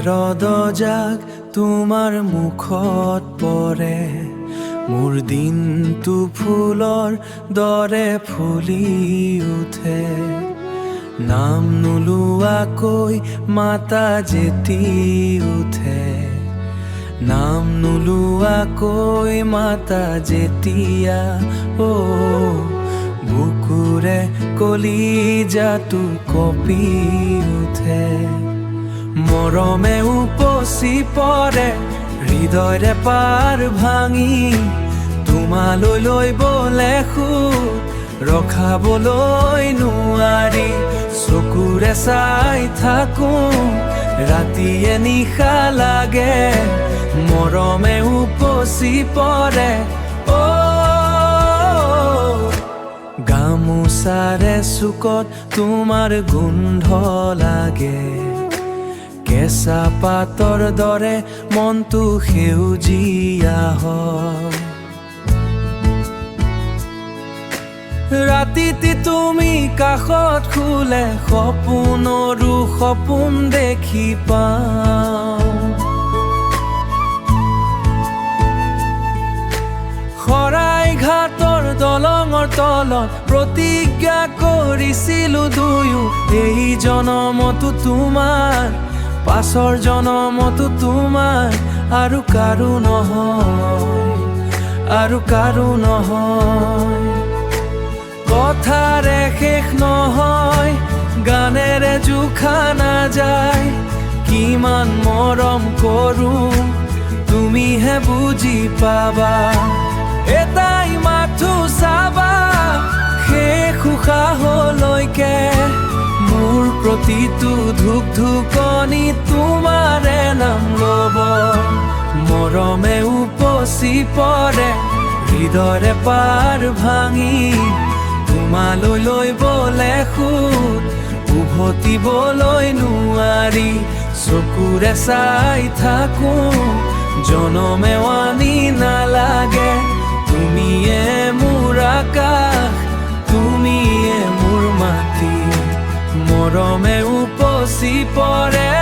শাৰদজাক তোমাৰ মুখত পৰে মোৰ দিনটো ফুলৰ দৰে ফুলি উঠে নাম নোলোৱাকৈ মাতা যেতি উঠে নাম নোলোৱাকৈ মাতা যেতিয়া বুকুৰে কলিজাটো কঁপি উঠে মৰমে উপচি পৰে হৃদয়ৰে পাৰ ভাঙি তোমালৈ লৈ বলে খুত ৰখাবলৈ নোৱাৰি চকুৰে চাই থাকোঁ ৰাতিয়ে নিশা লাগে মৰমে উপচি পৰে গামোচাৰে চুকত তোমাৰ গোন্ধ লাগে কেঁচা পাতৰ দৰে মনটো সেউজীয়া হয় ৰাতিটি তুমি কাষত শুলে সপোনৰো সপোন দেখি পাওঁ শৰাইঘাটৰ দলঙৰ তলত প্ৰতিজ্ঞা কৰিছিলো দুয়ো এই জনমতো তোমাৰ পাছৰ জনমতো তোমাৰ আৰু কাৰো নহয় কথাৰে শেষ নহয় গানেৰে জোখা নাযায় কিমান মৰম কৰোঁ তুমিহে বুজি পাবা এটাই মাথো চাবা শেষ উশাহলৈকে মোৰ প্ৰতিটো ধুকধুকনি তোমাৰে নাম ল'ব মৰমে উপচি পৰে হৃদয়ৰে পাৰ ভাঙি তোমালৈ লৈ বলে খুত উভতিবলৈ নোৱাৰি চকুৰে চাই থাকোঁ জনমেও আনি নালাগে তুমিয়ে মোৰ আকাশ তুমিয়ে মোৰ মাটি মৰমে উপচি পৰে